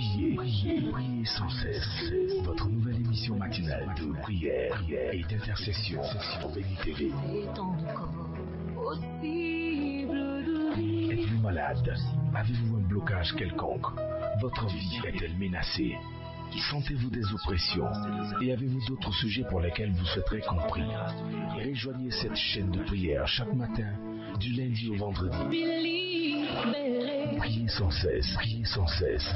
Priez, priez, priez sans cesse. Votre nouvelle émission matinale de prière et d'intercession sur Béni TV. Êtes-vous malade? Avez-vous un blocage quelconque? Votre vie est-elle menacée? Sentez-vous des oppressions? Et avez-vous d'autres sujets pour lesquels vous souhaiterez compris? Rejoignez cette chaîne de prière chaque matin, du lundi au vendredi. Priez sans cesse,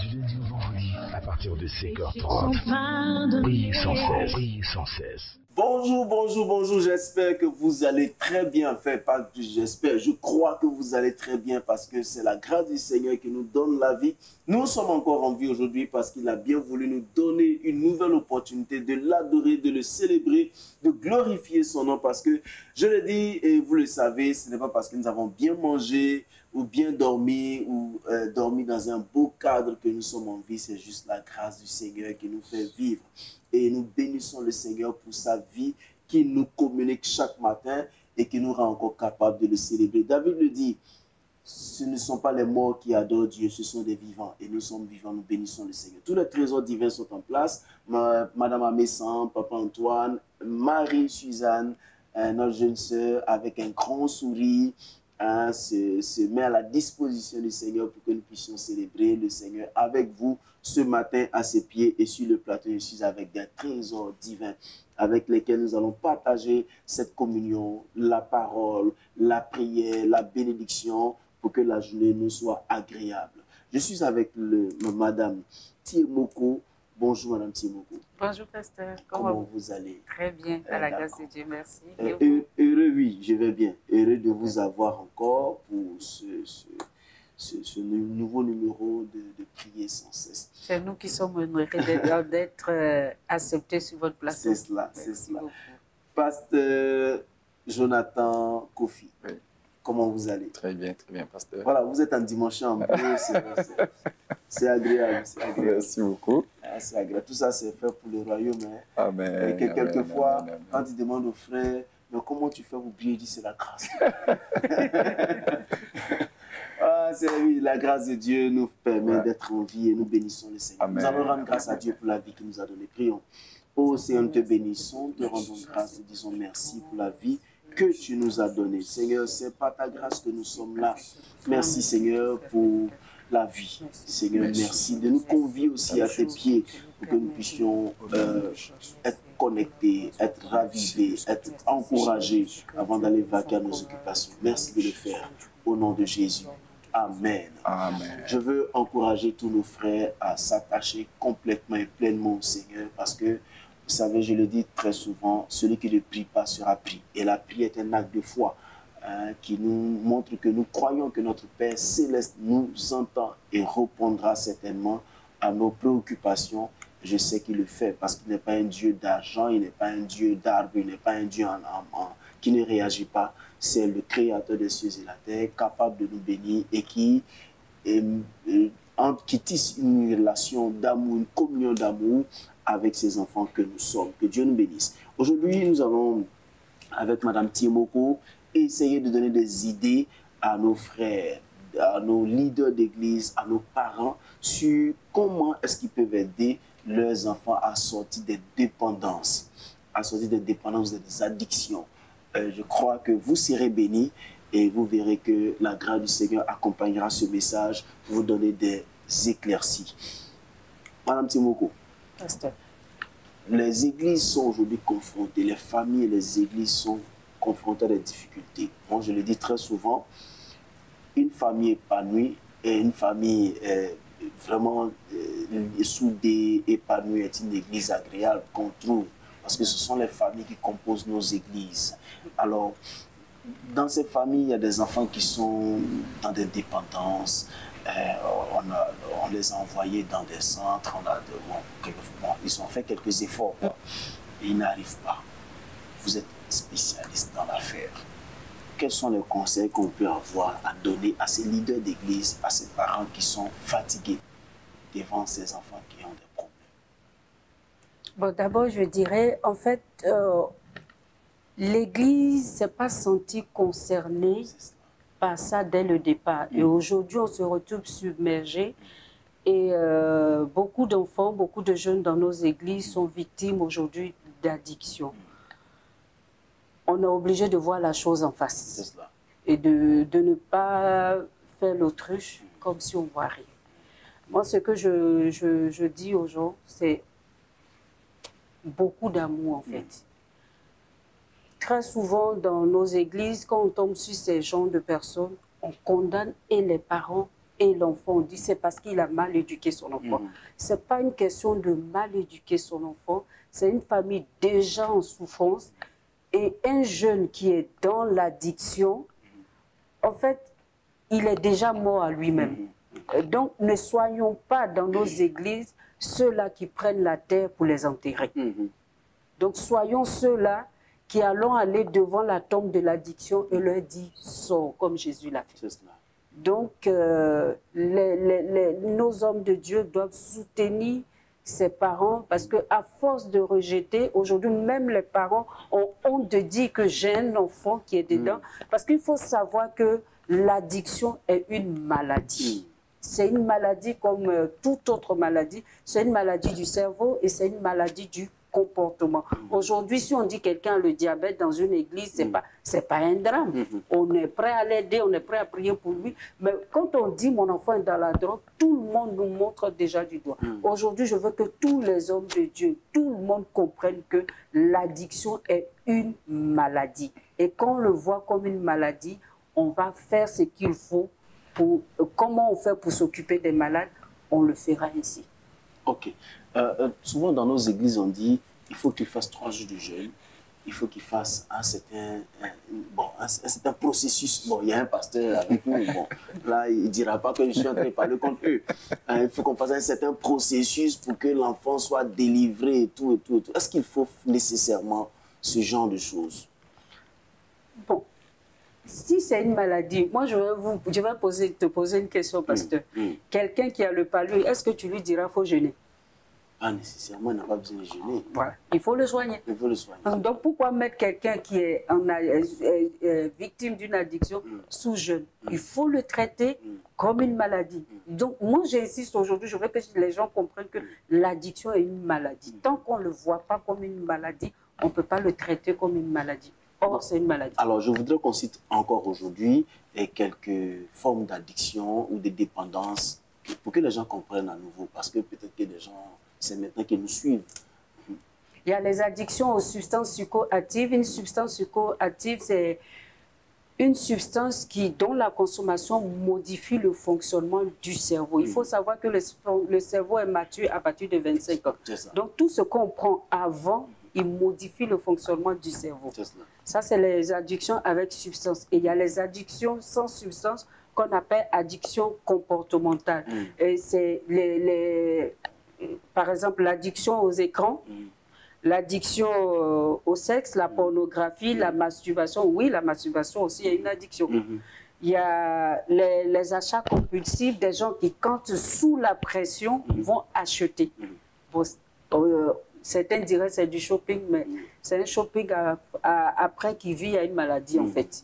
du lundi au vendredi, à partir de 5h30. Priez sans cesse, priez sans cesse. Bonjour, bonjour, bonjour, j'espère que vous allez très bien. Enfin, pas j'espère, je crois que vous allez très bien parce que c'est la grâce du Seigneur qui nous donne la vie. Nous sommes encore en vie aujourd'hui parce qu'il a bien voulu nous donner une nouvelle opportunité de l'adorer, de le célébrer, de glorifier son nom parce que, je le dis et vous le savez, ce n'est pas parce que nous avons bien mangé ou bien dormi ou dormi dans un beau cadre que nous sommes en vie, c'est juste la grâce du Seigneur qui nous fait vivre. Et nous bénissons le Seigneur pour sa vie qui nous communique chaque matin et qui nous rend encore capables de le célébrer. David le dit, ce ne sont pas les morts qui adorent Dieu, ce sont des vivants. Et nous sommes vivants, nous bénissons le Seigneur. Tous les trésors divins sont en place. Madame Amessan, Papa Antoine, Marie-Suzanne, notre jeune sœur, avec un grand sourire, se met à la disposition du Seigneur pour que nous puissions célébrer le Seigneur avec vous ce matin à ses pieds et sur le plateau. Je suis avec des trésors divins avec lesquels nous allons partager cette communion, la parole, la prière, la bénédiction pour que la journée nous soit agréable. Je suis avec Madame Tiemoko. Bonjour Madame Tiemoko. Bonjour Pasteur. Comment vous allez? Très bien, à la grâce de Dieu, merci. Heureux, oui, je vais bien. Heureux de vous avoir encore pour ce nouveau numéro de prier sans cesse. C'est nous qui sommes honorés d'être acceptés sur votre plateau. C'est cela, c'est cela. Pasteur Jonathan Kofi. Oui. Comment vous allez? Très bien, pasteur. Voilà, vous êtes en dimanche en bleu, c'est agréable, Merci beaucoup. C'est agréable. Tout ça, c'est fait pour le royaume. Hein. Amen. Et que quelquefois, amen. Quand ils demandent aux frères, mais comment tu fais pour bien dire c'est la grâce. Oui, la grâce de Dieu nous permet d'être en vie et nous bénissons le Seigneur. Amen. Nous allons rendre grâce à Dieu pour la vie qu'il nous a donnée. Prions. Ô Seigneur, nous te bénissons, te rendons grâce, te disons merci pour la vie que tu nous as donnée. Seigneur, c'est par ta grâce que nous sommes là. Merci Seigneur pour la vie. Seigneur, merci de nous convier aussi à tes pieds pour que nous puissions être connectés, être ravivés, être encouragés avant d'aller vaquer à nos occupations. Merci de le faire au nom de Jésus. Amen. Amen. Je veux encourager tous nos frères à s'attacher complètement et pleinement au Seigneur parce que, vous savez, je le dis très souvent, celui qui ne prie pas sera pris. Et la prière est un acte de foi qui nous montre que nous croyons que notre Père Céleste nous entend et répondra certainement à nos préoccupations. Je sais qu'il le fait parce qu'il n'est pas un Dieu d'argent, il n'est pas un Dieu d'arbre, il n'est pas un Dieu qui ne réagit pas. C'est le Créateur des cieux et la terre, capable de nous bénir et qui tisse une relation d'amour, une communion d'amour avec ses enfants que nous sommes. Que Dieu nous bénisse. Aujourd'hui, nous allons, avec Madame Tiemoko, essayer de donner des idées à nos frères, à nos leaders d'église, à nos parents, sur comment est-ce qu'ils peuvent aider leurs enfants à sortir des dépendances, des addictions. Je crois que vous serez bénis et vous verrez que la grâce du Seigneur accompagnera ce message pour vous donner des éclaircies. Madame Tiemoko, les églises sont aujourd'hui confrontées, les familles et les églises sont confrontées à des difficultés. Moi, je le dis très souvent, une famille épanouie et une famille vraiment soudée, épanouie est une église agréable qu'on trouve. Parce que ce sont les familles qui composent nos églises. Alors, dans ces familles, il y a des enfants qui sont dans des dépendances. On les a envoyés dans des centres. Ils ont fait quelques efforts. Et ils n'arrivent pas. Vous êtes spécialiste dans l'affaire. Quels sont les conseils qu'on peut avoir à donner à ces leaders d'église, à ces parents qui sont fatigués devant ces enfants qui ont des problèmes? Bon, d'abord, je dirais, en fait, l'Église ne s'est pas sentie concernée par ça dès le départ. Et aujourd'hui, on se retrouve submergé Et beaucoup d'enfants, beaucoup de jeunes dans nos églises sont victimes aujourd'hui d'addiction. On est obligé de voir la chose en face et de ne pas faire l'autruche comme si on ne voit rien. Moi, ce que je dis aux gens, c'est beaucoup d'amour en fait. Très souvent dans nos églises, quand on tombe sur ces genres de personnes, on condamne et les parents et l'enfant. On dit c'est parce qu'il a mal éduqué son enfant. Ce n'est pas une question de mal éduquer son enfant, c'est une famille déjà en souffrance. Et un jeune qui est dans l'addiction, en fait, il est déjà mort à lui-même. Donc, ne soyons pas dans nos églises ceux-là qui prennent la terre pour les enterrer. Donc, soyons ceux-là qui allons aller devant la tombe de l'addiction et leur dire « sors » comme Jésus l'a fait. Donc, nos hommes de Dieu doivent soutenir ses parents parce qu'à force de rejeter, aujourd'hui même les parents ont honte de dire que j'ai un enfant qui est dedans parce qu'il faut savoir que l'addiction est une maladie. C'est une maladie comme toute autre maladie, c'est une maladie du cerveau et c'est une maladie du comportement. Aujourd'hui, si on dit quelqu'un a le diabète dans une église, c'est pas un drame. On est prêt à l'aider, on est prêt à prier pour lui. Mais quand on dit mon enfant est dans la drogue, tout le monde nous montre déjà du doigt. Aujourd'hui, je veux que tous les hommes de Dieu, tout le monde comprenne que l'addiction est une maladie. Et quand on le voit comme une maladie, on va faire ce qu'il faut pour... Comment on fait pour s'occuper des malades, on le fera ainsi. Ok. Souvent dans nos églises, on dit il faut qu'il fasse 3 jours de jeûne, il faut qu'il fasse un certain processus. Bon, il y a un pasteur avec nous, bon, là, il ne dira pas que je suis en train de parler contre eux. Il faut qu'on fasse un certain processus pour que l'enfant soit délivré et tout, et tout, et tout. Est-ce qu'il faut nécessairement ce genre de choses? Bon, si c'est une maladie, moi je vais te poser une question, pasteur. Quelqu'un qui a le palu, est-ce que tu lui diras qu'il faut jeûner? Pas nécessairement, il n'a pas besoin de jeûner. Voilà. Il faut le soigner. Il faut le soigner. Donc pourquoi mettre quelqu'un qui est victime d'une addiction sous jeûne? Il faut le traiter comme une maladie. Donc moi j'insiste aujourd'hui, je veux que les gens comprennent que l'addiction est une maladie. Tant qu'on ne le voit pas comme une maladie, on ne peut pas le traiter comme une maladie. Or, c'est une maladie. Alors, je voudrais qu'on cite encore aujourd'hui quelques formes d'addiction ou de dépendance pour que les gens comprennent à nouveau. Parce que peut-être que des gens, c'est maintenant qu'ils nous suivent. Il y a les addictions aux substances psychoactives. Une substance psychoactive, c'est une substance dont la consommation modifie le fonctionnement du cerveau. Il faut savoir que le cerveau est mature à partir de 25 ans. Donc, tout ce qu'on prend avant, il modifie le fonctionnement du cerveau. Ça, c'est les addictions avec substance. Et il y a les addictions sans substance qu'on appelle addiction comportementale. Et c'est par exemple l'addiction aux écrans, l'addiction au sexe, la pornographie, la masturbation. Oui, la masturbation aussi est une addiction. Il y a les achats compulsifs, des gens qui, quand sous la pression, vont acheter. Certains diraient que c'est du shopping, mais c'est un shopping après qui vit à une maladie en fait.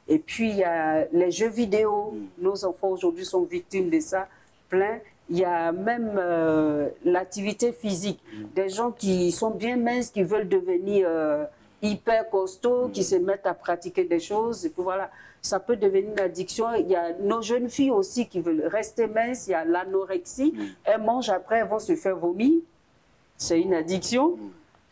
Et puis il y a les jeux vidéo, nos enfants aujourd'hui sont victimes de ça, plein. Il y a même l'activité physique, des gens qui sont bien minces, qui veulent devenir hyper costauds, qui se mettent à pratiquer des choses, et puis voilà, ça peut devenir une addiction. Il y a nos jeunes filles aussi qui veulent rester minces, il y a l'anorexie, elles mangent après, elles vont se faire vomir. C'est une addiction.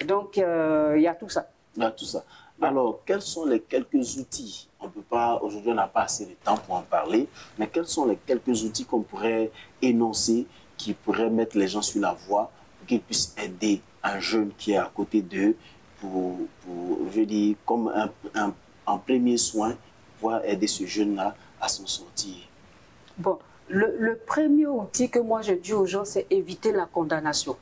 Donc, il y a tout ça. Il y a tout ça. Alors, quels sont les quelques outils? On peut pas, aujourd'hui, on n'a pas assez de temps pour en parler, mais quels sont les quelques outils qu'on pourrait énoncer qui pourraient mettre les gens sur la voie pour qu'ils puissent aider un jeune qui est à côté d'eux pour, je dis, comme un premier soin, pouvoir aider ce jeune-là à s'en sortir? Bon, le premier outil que moi je dis aux gens, c'est éviter la condamnation.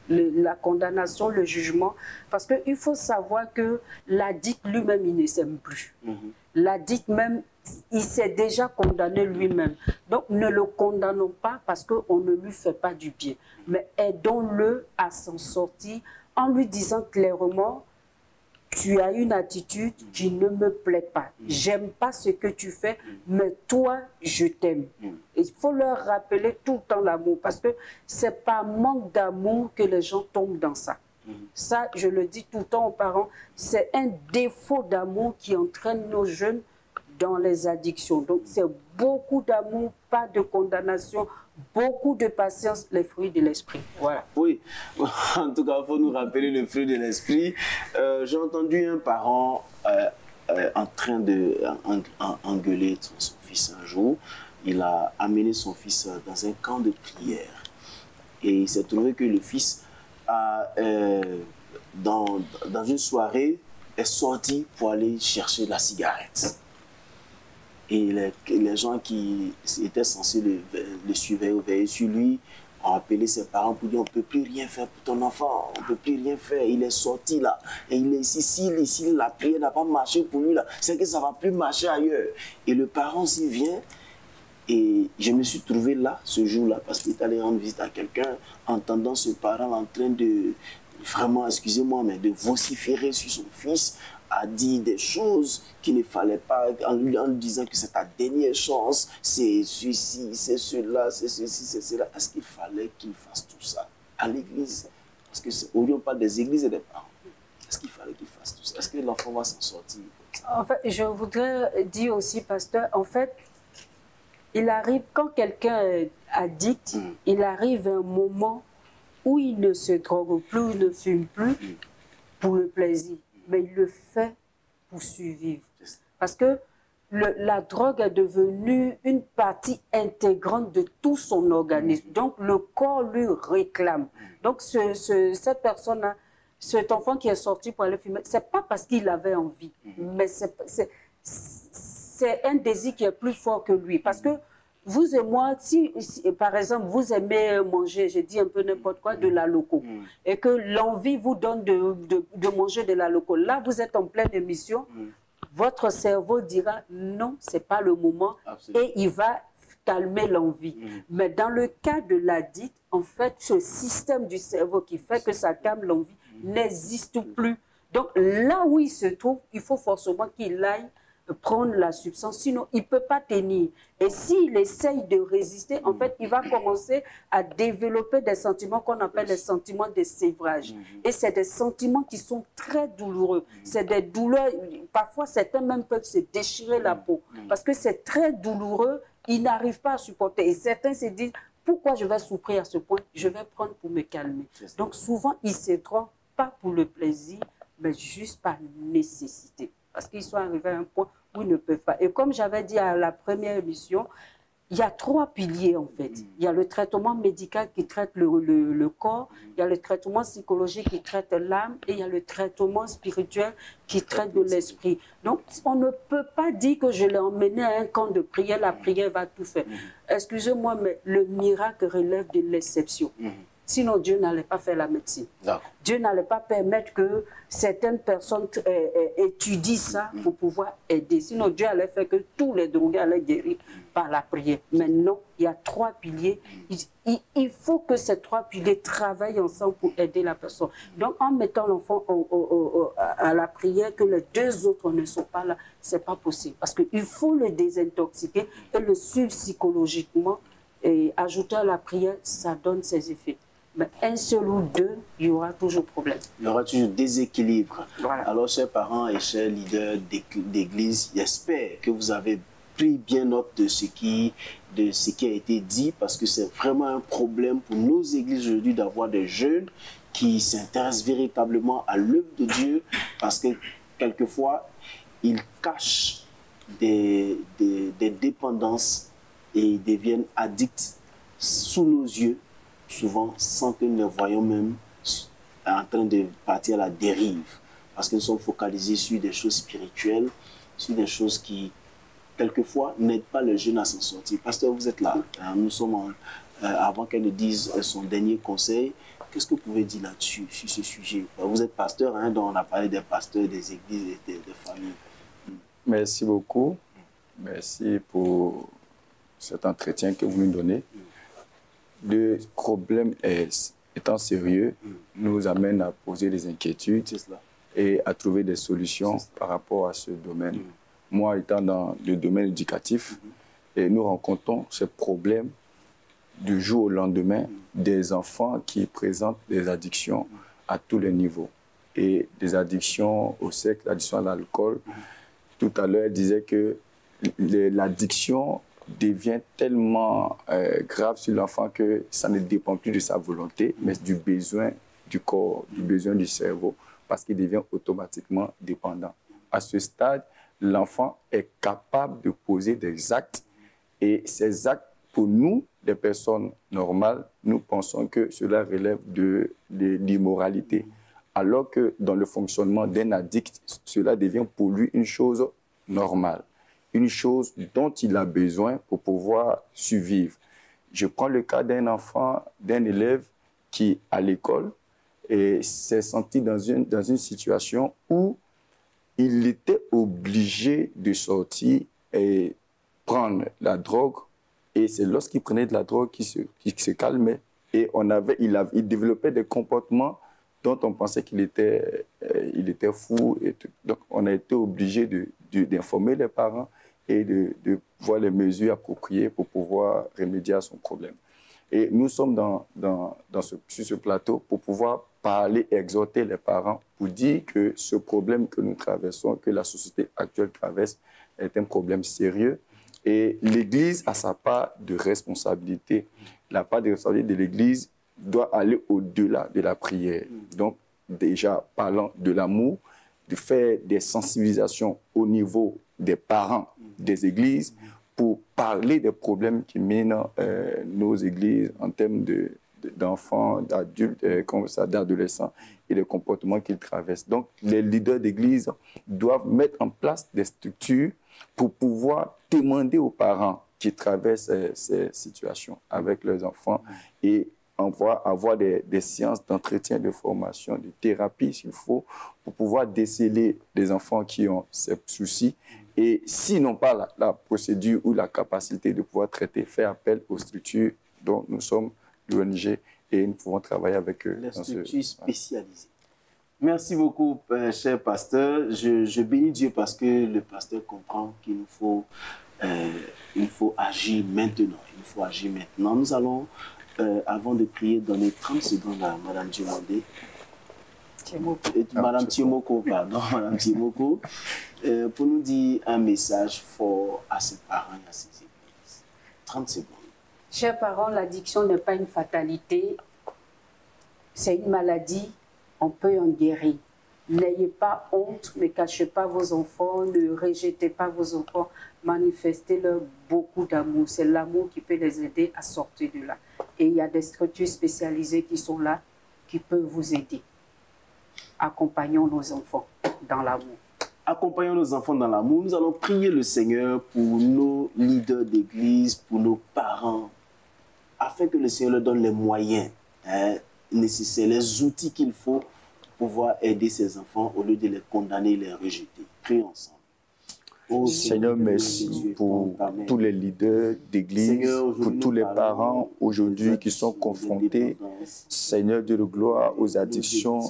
La condamnation, le jugement, parce qu'il faut savoir que l'addict lui-même, il ne s'aime plus. L'addict même, il s'est déjà condamné lui-même. Donc, ne le condamnons pas parce qu'on ne lui fait pas du bien, mais aidons-le à s'en sortir en lui disant clairement, tu as une attitude qui ne me plaît pas. J'aime pas ce que tu fais, mais toi, je t'aime. Il faut leur rappeler tout le temps l'amour, parce que c'est par manque d'amour que les gens tombent dans ça. Ça, je le dis tout le temps aux parents, c'est un défaut d'amour qui entraîne nos jeunes dans les addictions. Donc, c'est beaucoup d'amour, pas de condamnation, beaucoup de patience, les fruits de l'esprit. Voilà. Oui, en tout cas, il faut nous rappeler le fruit de l'esprit. J'ai entendu un parent en train d'engueuler son fils un jour. Il a amené son fils dans un camp de prière. Et il s'est trouvé que le fils, dans une soirée, est sorti pour aller chercher la cigarette. Et les gens qui étaient censés le surveiller ou veiller sur lui ont appelé ses parents pour dire: on ne peut plus rien faire pour ton enfant, on ne peut plus rien faire, il est sorti là. Et il est ici, la prière n'a pas marché pour lui là, c'est que ça ne va plus marcher ailleurs. Et le parent s'y vient. Et je me suis trouvé là, ce jour-là, parce qu'il est allé rendre visite à quelqu'un, entendant ce parent en train de, vraiment, excusez-moi, mais de vociférer sur son fils, a dit des choses qu'il ne fallait pas, en lui disant que c'est ta dernière chance, c'est ceci, c'est cela, c'est ceci, c'est cela. Est-ce qu'il fallait qu'il fasse tout ça à l'église? Parce que n'oublions pas des églises et des parents. Est-ce qu'il fallait qu'il fasse tout ça? Est-ce que l'enfant va s'en sortir comme ça? En fait, je voudrais dire aussi, pasteur, en fait, il arrive, quand quelqu'un est addict, il arrive un moment où il ne se drogue plus, il ne fume plus pour le plaisir, mais il le fait pour survivre. Parce que la drogue est devenue une partie intégrante de tout son organisme. Donc, le corps lui réclame. Donc, cette personne-là, cet enfant qui est sorti pour aller fumer, ce n'est pas parce qu'il avait envie, mais c'est un désir qui est plus fort que lui. Parce que vous et moi, si par exemple, vous aimez manger, je dis un peu n'importe quoi, de la loco, et que l'envie vous donne de manger de la loco, là, vous êtes en pleine émission, votre cerveau dira non, ce n'est pas le moment, et il va calmer l'envie. Mais dans le cas de l'addict, en fait, ce système du cerveau qui fait que ça calme l'envie n'existe plus. Donc là où il se trouve, il faut forcément qu'il aille prendre la substance, sinon il ne peut pas tenir. Et s'il essaye de résister, en fait, il va commencer à développer des sentiments qu'on appelle les sentiments de sévrage. Et c'est des sentiments qui sont très douloureux. C'est des douleurs, parfois certains même peuvent se déchirer la peau, parce que c'est très douloureux, ils n'arrivent pas à supporter. Et certains se disent, pourquoi je vais souffrir à ce point? Je vais prendre pour me calmer. Donc souvent, ils se droguent pas pour le plaisir, mais juste par nécessité. Parce qu'ils sont arrivés à un point où ils ne peuvent pas. Et comme j'avais dit à la première émission, il y a 3 piliers en fait. Il y a le traitement médical qui traite le corps, il y a le traitement psychologique qui traite l'âme, et il y a le traitement spirituel qui traite de l'esprit. Donc on ne peut pas dire que je l'ai emmené à un camp de prière, la prière va tout faire. Excusez-moi, mais le miracle relève de l'exception. Sinon, Dieu n'allait pas faire la médecine. Dieu n'allait pas permettre que certaines personnes étudient ça pour pouvoir aider. Sinon, Dieu allait faire que tous les drogués allaient guérir par la prière. Mais non, il y a 3 piliers. Il faut que ces 3 piliers travaillent ensemble pour aider la personne. Donc, en mettant l'enfant à la prière, que les 2 autres ne sont pas là, ce n'est pas possible. Parce qu'il faut le désintoxiquer et le suivre psychologiquement. Et ajouter à la prière, ça donne ses effets. Mais un seul ou 2, il y aura toujours problème. Il y aura toujours déséquilibre. Voilà. Alors, chers parents et chers leaders d'église, j'espère que vous avez pris bien note de ce qui a été dit, parce que c'est vraiment un problème pour nos églises aujourd'hui d'avoir des jeunes qui s'intéressent véritablement à l'œuvre de Dieu, parce que quelquefois, ils cachent des dépendances et ils deviennent addicts sous nos yeux, souvent sans que nous les voyions même en train de partir à la dérive, parce que nous sommes focalisés sur des choses spirituelles, sur des choses qui, quelquefois, n'aident pas les jeunes à s'en sortir. Pasteur, vous êtes là, nous sommes avant qu'elle ne dise son dernier conseil. Qu'est-ce que vous pouvez dire là-dessus, sur ce sujet? Vous êtes pasteur, hein, dont on a parlé des pasteurs, des églises et des familles. Merci beaucoup. Merci pour cet entretien que vous nous donnez. Le problème étant sérieux, nous amène à poser des inquiétudes et à trouver des solutions par rapport à ce domaine. Moi, étant dans le domaine éducatif, et nous rencontrons ce problème du jour au lendemain des enfants qui présentent des addictions à tous les niveaux. Et des addictions au sexe, l'addiction à l'alcool. Tout à l'heure, elle disait que l'addiction devient tellement grave sur l'enfant que ça ne dépend plus de sa volonté, mais du besoin du corps, du besoin du cerveau, parce qu'il devient automatiquement dépendant. À ce stade, l'enfant est capable de poser des actes, et ces actes, pour nous, les personnes normales, nous pensons que cela relève de l'immoralité. Alors que dans le fonctionnement d'un addict, cela devient pour lui une chose normale, une chose dont il a besoin pour pouvoir survivre. Je prends le cas d'un enfant, d'un élève qui, à l'école, s'est senti dans une situation où il était obligé de sortir et prendre la drogue. Et c'est lorsqu'il prenait de la drogue qu'il se calmait. Et il développait des comportements dont on pensait qu'il était fou. Et tout. Donc, on a été obligé d'informer les parents et de voir les mesures appropriées pour pouvoir remédier à son problème. Et nous sommes sur ce plateau pour pouvoir parler, exhorter les parents pour dire que ce problème que nous traversons, que la société actuelle traverse, est un problème sérieux. Et l'Église a sa part de responsabilité. La part de responsabilité de l'Église doit aller au-delà de la prière. Donc, déjà, parlant de l'amour, de faire des sensibilisations au niveau des parents des églises pour parler des problèmes qui minent nos églises en termes d'enfants, d'adultes, d'adolescents et des comportements qu'ils traversent. Donc, les leaders d'église doivent mettre en place des structures pour pouvoir demander aux parents qui traversent ces situations avec leurs enfants et avoir des séances d'entretien, de formation, de thérapie s'il faut, pour pouvoir déceler les enfants qui ont ces soucis. Et s'ils n'ont pas la procédure ou la capacité de pouvoir traiter, faire appel aux structures dont nous sommes l'ONG et nous pouvons travailler avec eux. Les structures spécialisées. Merci beaucoup, cher pasteur. Je bénis Dieu parce que le pasteur comprend qu'il faut agir maintenant. Il faut agir maintenant. Nous allons, avant de prier, donner 30 secondes à Mme Diomandé. Madame Tiemoko, pardon, Madame Tiemoko, pour nous dire un message fort à ses parents et à ses églises. 30 secondes. Chers parents, l'addiction n'est pas une fatalité, c'est une maladie, on peut en guérir. N'ayez pas honte, ne cachez pas vos enfants, ne rejetez pas vos enfants, manifestez-leur beaucoup d'amour. C'est l'amour qui peut les aider à sortir de là. Et il y a des structures spécialisées qui sont là, qui peuvent vous aider. Accompagnons nos enfants dans l'amour. Accompagnons nos enfants dans l'amour. Nous allons prier le Seigneur pour nos leaders d'église, pour nos parents, afin que le Seigneur leur donne les moyens nécessaires, les outils qu'il faut pour pouvoir aider ces enfants au lieu de les condamner et les rejeter. Prions ensemble. Oh, Seigneur, merci pour tous les leaders d'église, pour tous les parents aujourd'hui qui sont confrontés, Seigneur Dieu de gloire, aux addictions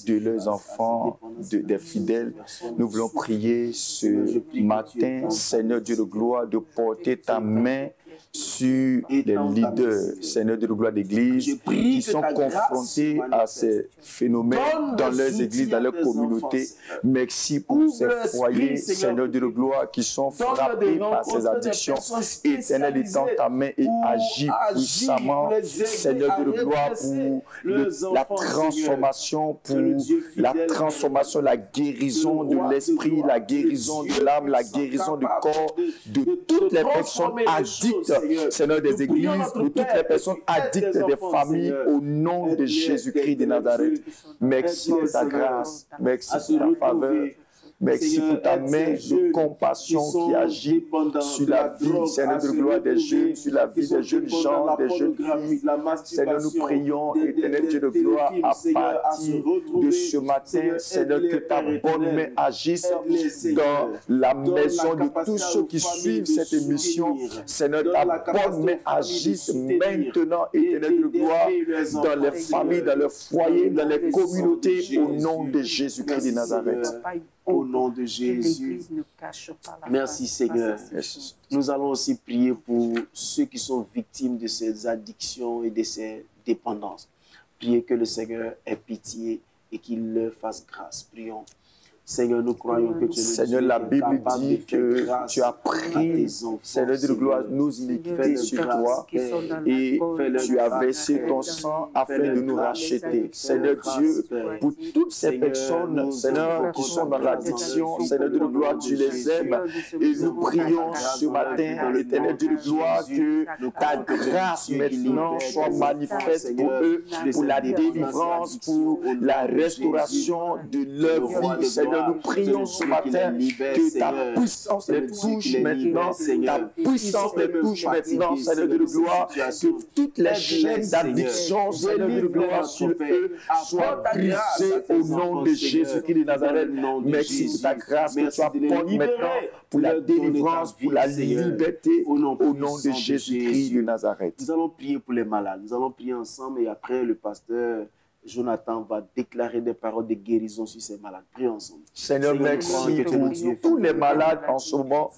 de leurs enfants, des fidèles. Nous voulons prier ce matin, Seigneur Dieu de gloire, de porter ta main sur les leaders, Seigneur de la gloire d'église, qui sont confrontés à ces phénomènes dans leurs églises, dans leurs communautés. Merci pour ces foyers, Seigneur de la gloire, qui sont frappés par ces addictions. Éternel, étends ta main et agis puissamment, Seigneur de la gloire, pour la transformation, la guérison de l'esprit, la guérison de l'âme, la guérison du corps, de toutes les personnes addictes, Seigneur des églises, de toutes les personnes addictes des familles, au nom de Jésus-Christ de Nazareth. Merci pour ta grâce, merci pour ta faveur. Merci pour ta main de compassion qui agit sur la vie, Seigneur de gloire, des jeunes, sur la vie des jeunes gens, des jeunes filles. Seigneur, nous prions, éternel Dieu de gloire, à partir de ce matin, Seigneur, que ta bonne main agisse dans la maison de tous ceux qui suivent cette émission. Seigneur, ta bonne main agisse maintenant, éternel de gloire, dans les familles, dans les foyers, dans les communautés, au nom de Jésus-Christ de Nazareth. Au nom de Jésus. Merci Seigneur. Nous allons aussi prier pour ceux qui sont victimes de ces addictions et de ces dépendances. Priez que le Seigneur ait pitié et qu'il leur fasse grâce. Prions. Seigneur, nous croyons que tu es le Seigneur, Dieu la qui est Bible capable dit de faire que grâce tu as pris, Seigneur de gloire, nos iniquités sur toi et tu as versé ton sang afin de nous racheter. Seigneur Dieu, pour toutes ces personnes, Seigneur, qui sont dans l'addiction, Seigneur de gloire, tu les aimes et nous prions ce matin, éternel Dieu de gloire, que ta grâce maintenant soit manifeste pour eux, pour la délivrance, pour la restauration de leur vie. Seigneur, nous prions ce matin que ta puissance les touche maintenant, ta puissance les touche maintenant, Seigneur de gloire, que toutes les chaînes d'addiction, Seigneur de gloire, sur eux soient brisées au nom de Jésus-Christ de Nazareth. Merci pour ta grâce que tu apportes maintenant pour la délivrance, pour la liberté, au nom de Jésus-Christ de Nazareth. Nous allons prier pour les malades, nous allons prier ensemble et après le pasteur Jonathan va déclarer des paroles de guérison sur ces malades. Prions ensemble. Seigneur, merci pour tous les malades en ce moment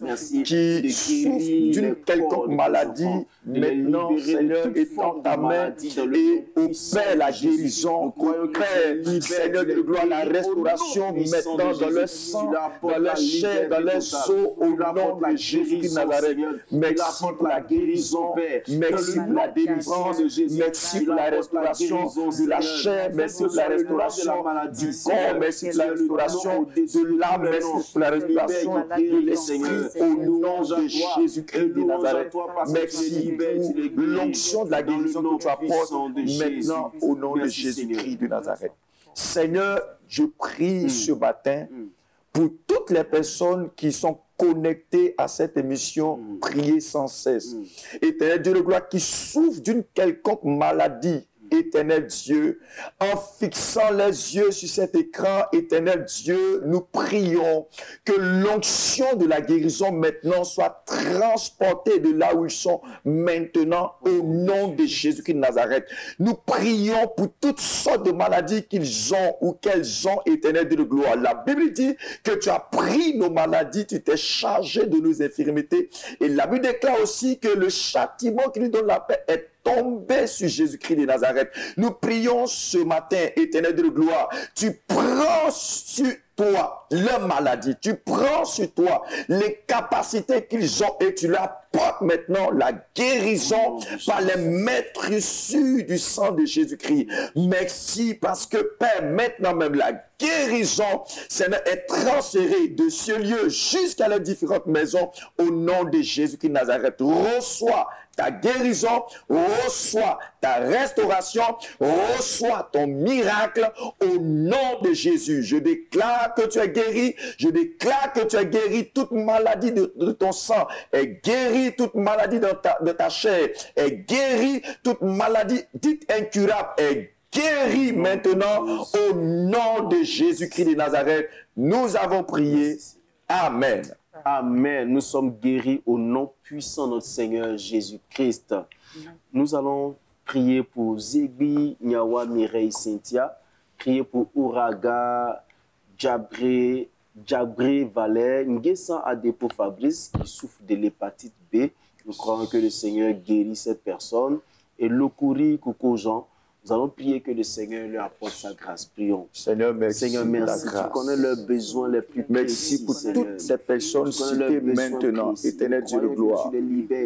qui souffrent d'une quelconque maladie. Maintenant, Seigneur, étends ta main et opère la guérison, opère, Seigneur de gloire, la restauration maintenant dans le sang, dans la chair, dans les os, au nom de Jésus de Nazareth. Merci pour la guérison, merci pour la délivrance, merci pour la restauration de la chair. Merci pour la restauration du corps, merci pour la restauration de l'âme, merci pour la restauration de l'esprit au nom de Jésus-Christ de Nazareth. Merci pour l'onction de la guérison que tu apportes maintenant au nom de Jésus-Christ de Nazareth. Seigneur, je prie ce matin pour toutes les personnes qui sont connectées à cette émission, priez sans cesse. Éternel Dieu de gloire, qui souffrent d'une quelconque maladie, Éternel Dieu, en fixant les yeux sur cet écran, Éternel Dieu, nous prions que l'onction de la guérison maintenant soit transportée de là où ils sont maintenant au nom de Jésus-Christ de Nazareth. Nous prions pour toutes sortes de maladies qu'ils ont ou qu'elles ont, Éternel Dieu de gloire. La Bible dit que tu as pris nos maladies, tu t'es chargé de nos infirmités. Et la Bible déclare aussi que le châtiment qui nous donne la paix est tombé sur Jésus-Christ de Nazareth. Nous prions ce matin, Éternel de gloire, tu prends sur toi leur maladie, tu prends sur toi les capacités qu'ils ont et tu leur apportes maintenant la guérison par les maîtres issus du sang de Jésus-Christ. Merci parce que Père, maintenant même la guérison, Seigneur, est transférée de ce lieu jusqu'à les différentes maisons au nom de Jésus-Christ de Nazareth. Reçois ta guérison, reçois ta restauration, reçois ton miracle au nom de Jésus. Je déclare que tu es guéri, je déclare que tu es guéri, toute maladie de ton sang est guérie, toute maladie de ta chair est guérie, toute maladie dite incurable est guérie maintenant au nom de Jésus-Christ de Nazareth. Nous avons prié. Amen. Amen. Nous sommes guéris au nom puissant de notre Seigneur Jésus-Christ. Nous allons prier pour Zébi, Nyawa, Mireille, Cynthia. Prier pour Ouraga, Djabré, Valère, Nguessan Adepo Fabrice qui souffre de l'hépatite B. Nous croyons que le Seigneur guérit cette personne. Et Lokuri Koko Jean. Nous allons prier que le Seigneur leur apporte sa grâce. Prions. Seigneur, merci. Seigneur, merci. Tu connais leurs besoins les plus précis. Merci pour toutes ces personnes citées maintenant, Éternel Dieu de gloire.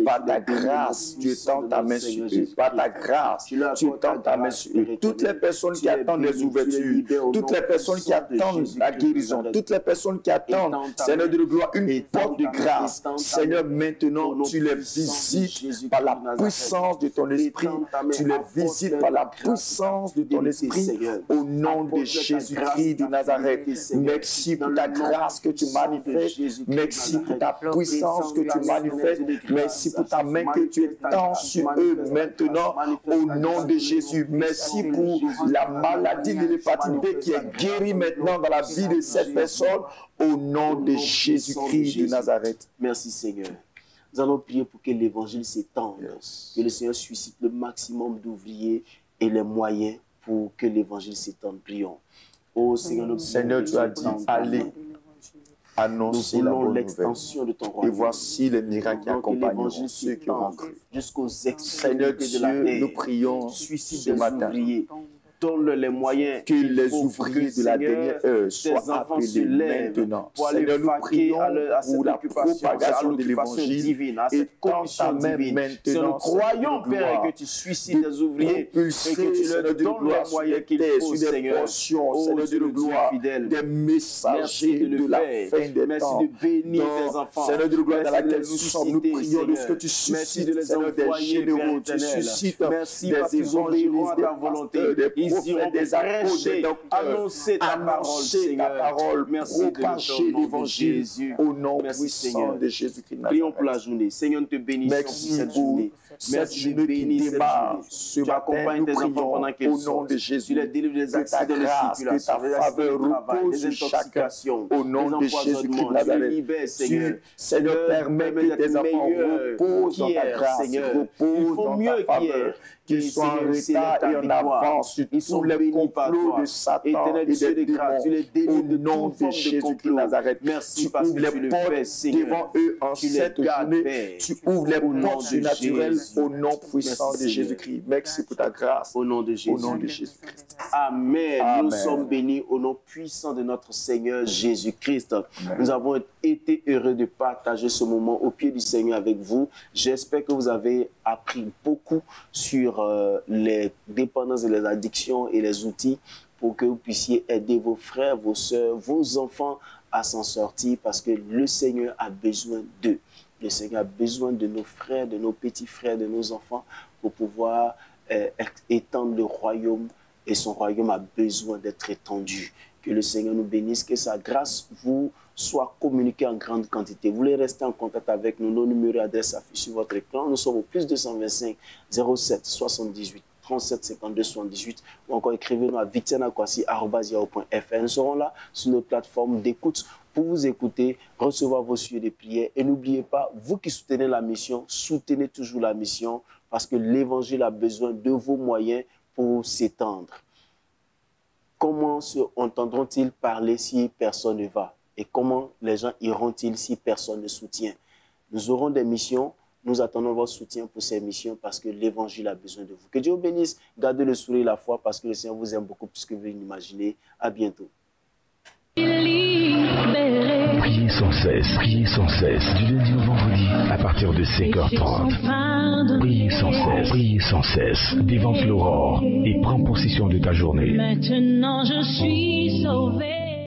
Par ta grâce, tu étends ta main sur eux. Par ta grâce, tu étends ta main sur eux. Toutes les personnes qui attendent des ouvertures, toutes les personnes qui attendent la guérison, toutes les personnes qui attendent, Seigneur Dieu de gloire, une porte de grâce. Seigneur, maintenant, tu les visites par la puissance de ton esprit. Tu les visites par la puissance puissance de ton esprit au nom de Jésus-Christ de Nazareth. Merci pour ta grâce que tu manifestes. Merci pour ta puissance que tu manifestes. Merci pour ta main que tu étends sur eux maintenant au nom de Jésus. Merci pour la maladie de l'hépatite B qui est guérie maintenant dans la vie de cette personne au nom de Jésus-Christ de Nazareth. Merci Seigneur. Nous allons prier pour que l'évangile s'étende, que le Seigneur suscite le maximum d'ouvriers et les moyens pour que l'évangile s'étende. Prions. Oh Seigneur, tu as dit, allez, annoncer la bonne l'extension de ton royaume. Et voici les miracles qui accompagnent ceux qui ont cru. Jusqu'aux Seigneur Dieu, nous prions ce matin. Donne les moyens que les ouvriers de la dernière heure soient appelés maintenant. Seigneur, nous prions pour la propagation de l'évangile et tends ta main maintenant. Nous croyons, Père, que tu suscites des ouvriers et que tu leur donnes les moyens qu'il faut, Seigneur. Seigneur de gloire, des messagers de la fin des temps. Merci de bénir tes enfants. Seigneur de gloire, dans laquelle nous sommes, nous prions de ce que tu suscites, Seigneur, des généraux, tu suscites des évangélistes, des pasteurs, des prophètes, des apôtres, des docteurs, annoncer ta parole, propager l'évangile au nom puissant de Jésus-Christ. Prions pour la journée. Seigneur, nous te bénissons pour cette journée. Merci de bénir ce matin. Nous prions au nom de Jésus. Tu les délivres des accidents de circulation, que ta faveur repose sur chacun au nom de Jésus-Christ de Nazareth. Seigneur, permets que tes enfants reposent dans ta grâce, reposent dans ta faveur, qu'ils soient en retard et en avance sur tous les complots de Satan et des démons. Au nom de Jésus-Christ de Nazareth, tu ouvres les portes devant eux en cette journée. Tu ouvres les portes surnaturelles au nom puissant de Jésus-Christ. Merci pour ta grâce. Au nom de Jésus-Christ. Amen. Nous sommes bénis au nom puissant de notre Seigneur Jésus-Christ. Nous avons été heureux de partager ce moment au pied du Seigneur avec vous. J'espère que vous avez appris beaucoup sur les dépendances et les addictions et les outils pour que vous puissiez aider vos frères, vos soeurs, vos enfants à s'en sortir parce que le Seigneur a besoin d'eux. Le Seigneur a besoin de nos frères, de nos petits frères, de nos enfants pour pouvoir étendre le royaume et son royaume a besoin d'être étendu. Que le Seigneur nous bénisse, que sa grâce vous soit communiquée en grande quantité. Vous voulez rester en contact avec nous, nos numéros et adresses affichés sur votre écran. Nous sommes au plus 225 07 78 37 52 78 ou encore écrivez-nous à victianakwasi@yahoo.fr. Nous serons là sur nos plateformes d'écoute pour vous écouter, recevoir vos sujets de prière. Et n'oubliez pas, vous qui soutenez la mission, soutenez toujours la mission parce que l'évangile a besoin de vos moyens pour s'étendre. Comment entendront-ils parler si personne ne va? Et comment les gens iront-ils si personne ne soutient? Nous aurons des missions. Nous attendons votre soutien pour ces missions parce que l'évangile a besoin de vous. Que Dieu vous bénisse. Gardez le sourire et la foi parce que le Seigneur vous aime beaucoup plus que vous l'imaginez. À bientôt. Priez sans cesse, du lundi au vendredi, à partir de 5h30. Priez sans cesse, dévante l'aurore et prends possession de ta journée. Maintenant je suis sauvé.